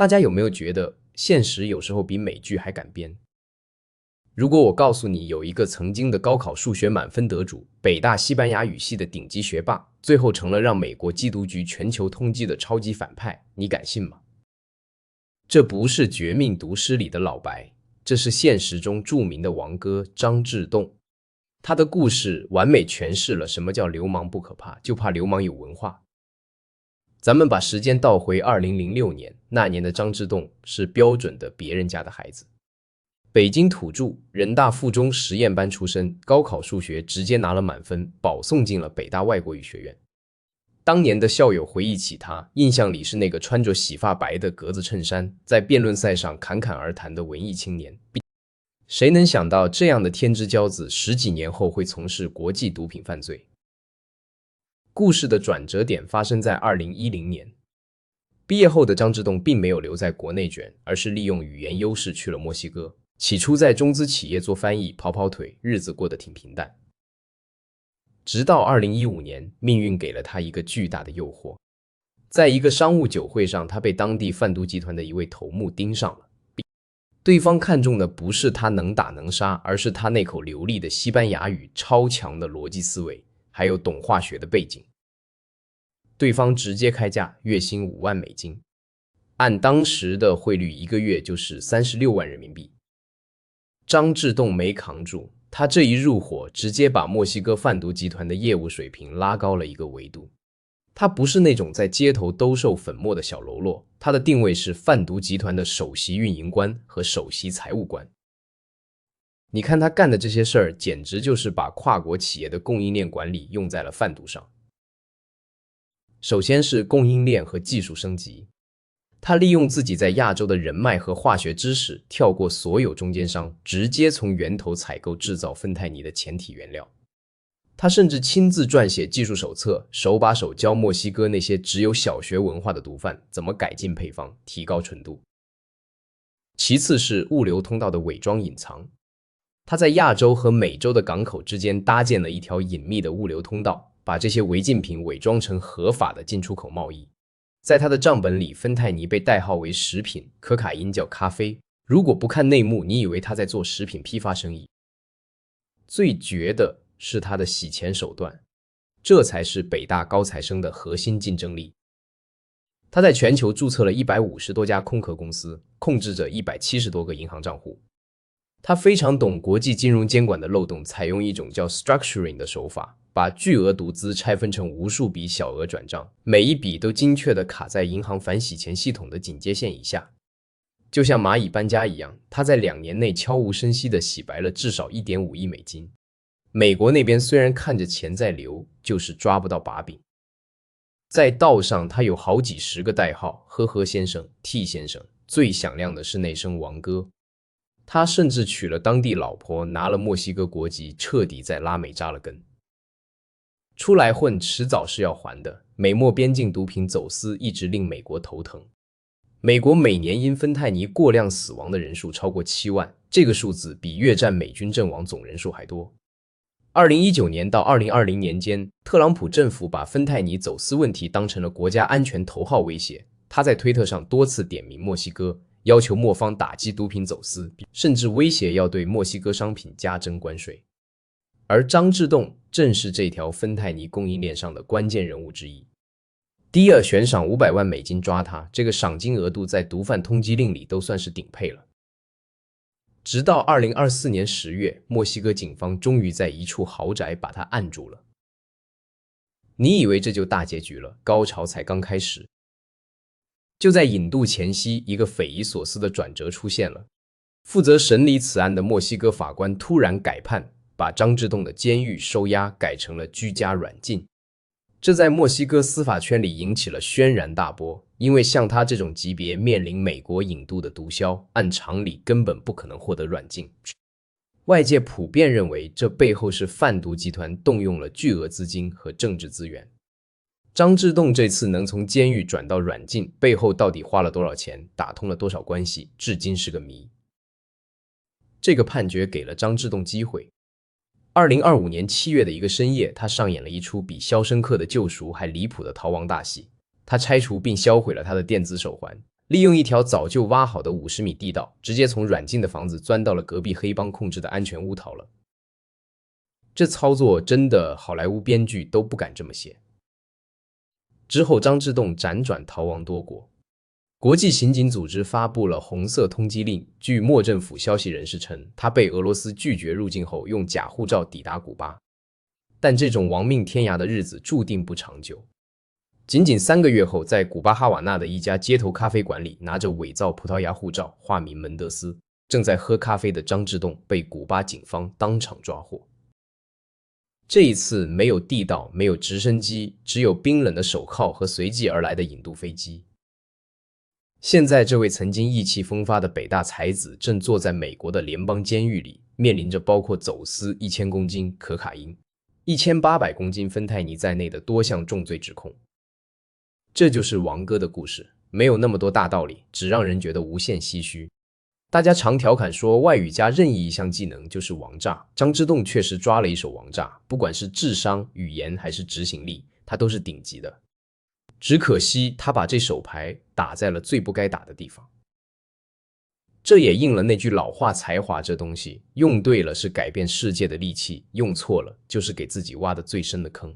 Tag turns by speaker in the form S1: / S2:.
S1: 大家有没有觉得现实有时候比美剧还敢编？如果我告诉你有一个曾经的高考数学满分得主，北大西班牙语系的顶级学霸，最后成了让美国缉毒局全球通缉的超级反派，你敢信吗？这不是《绝命毒师》里的老白，这是现实中著名的王哥张志栋。他的故事完美诠释了什么叫流氓不可怕，就怕流氓有文化。咱们把时间倒回2006年，那年的张志栋是标准的别人家的孩子。北京土著，人大附中实验班出身，高考数学直接拿了满分，保送进了北大外国语学院。当年的校友回忆起他，印象里是那个穿着洗发白的格子衬衫，在辩论赛上侃侃而谈的文艺青年。谁能想到这样的天之骄子10几年后会从事国际毒品犯罪？故事的转折点发生在2010年。毕业后的张志栋并没有留在国内卷，而是利用语言优势去了墨西哥。起初在中资企业做翻译，跑跑腿，日子过得挺平淡。直到2015年，命运给了他一个巨大的诱惑。在一个商务酒会上，他被当地贩毒集团的一位头目盯上了。对方看中的不是他能打能杀，而是他那口流利的西班牙语、超强的逻辑思维，还有懂化学的背景。对方直接开价，月薪5万美金，按当时的汇率1个月就是36万人民币。张志栋没扛住，他这一入伙，直接把墨西哥贩毒集团的业务水平拉高了一个维度。他不是那种在街头兜售粉末的小喽啰，他的定位是贩毒集团的首席运营官和首席财务官。你看他干的这些事儿，简直就是把跨国企业的供应链管理用在了贩毒上。首先是供应链和技术升级，他利用自己在亚洲的人脉和化学知识，跳过所有中间商，直接从源头采购制造芬太尼的前体原料。他甚至亲自撰写技术手册，手把手教墨西哥那些只有小学文化的毒贩怎么改进配方，提高纯度。其次是物流通道的伪装隐藏，他在亚洲和美洲的港口之间搭建了一条隐秘的物流通道，把这些违禁品伪装成合法的进出口贸易。在他的账本里，芬太尼被代号为食品，可卡因叫咖啡。如果不看内幕，你以为他在做食品批发生意。最绝的是他的洗钱手段，这才是北大高材生的核心竞争力。他在全球注册了150多家空壳公司，控制着170多个银行账户。他非常懂国际金融监管的漏洞，采用一种叫 structuring 的手法，把巨额毒资拆分成无数笔小额转账，每一笔都精确地卡在银行反洗钱系统的警戒线以下。就像蚂蚁搬家一样，他在2年内悄无声息地洗白了至少1.5亿美金。美国那边虽然看着钱在流，就是抓不到把柄。在道上，他有好几十个代号，呵呵先生、T 先生，最响亮的是那声王哥。他甚至娶了当地老婆，拿了墨西哥国籍，彻底在拉美扎了根。出来混，迟早是要还的。美墨边境毒品走私一直令美国头疼。美国每年因芬太尼过量死亡的人数超过7万，这个数字比越战美军阵亡总人数还多。2019年到2020年间，特朗普政府把芬太尼走私问题当成了国家安全头号威胁。他在推特上多次点名墨西哥，要求墨方打击毒品走私，甚至威胁要对墨西哥商品加征关税。而张志栋正是这条芬太尼供应链上的关键人物之一。第二悬赏500万美金抓他，这个赏金额度在毒贩通缉令里都算是顶配了。直到2024年10月，墨西哥警方终于在一处豪宅把他按住了。你以为这就大结局了，高潮才刚开始。就在引渡前夕，一个匪夷所思的转折出现了。负责审理此案的墨西哥法官突然改判，把张志栋的监狱收押改成了居家软禁。这在墨西哥司法圈里引起了轩然大波，因为像他这种级别面临美国引渡的毒枭，按常理根本不可能获得软禁。外界普遍认为，这背后是贩毒集团动用了巨额资金和政治资源。张志栋这次能从监狱转到软禁，背后到底花了多少钱，打通了多少关系，至今是个谜。这个判决给了张志栋机会。2025年7月的一个深夜，他上演了一出比《肖申克的救赎》还离谱的逃亡大戏。他拆除并销毁了他的电子手环，利用一条早就挖好的50米地道，直接从软禁的房子钻到了隔壁黑帮控制的安全屋逃了。这操作真的好莱坞编剧都不敢这么写。之后张之洞辗转逃亡多国，国际刑警组织发布了红色通缉令。据莫政府消息人士称，他被俄罗斯拒绝入境后，用假护照抵达古巴。但这种亡命天涯的日子注定不长久。仅仅3个月后，在古巴哈瓦那的一家街头咖啡馆里，拿着伪造葡萄牙护照、化名门德斯，正在喝咖啡的张之洞被古巴警方当场抓获。这一次没有地道，没有直升机，只有冰冷的手铐和随即而来的引渡飞机。现在这位曾经意气风发的北大才子正坐在美国的联邦监狱里，面临着包括走私1000公斤可卡因、1800公斤芬太尼在内的多项重罪指控。这就是王哥的故事，没有那么多大道理，只让人觉得无限唏嘘。大家常调侃说外语加任意一项技能就是王炸，张之洞确实抓了一手王炸，不管是智商、语言还是执行力，他都是顶级的。只可惜他把这手牌打在了最不该打的地方。这也应了那句老话，才华这东西用对了是改变世界的利器，用错了就是给自己挖的最深的坑。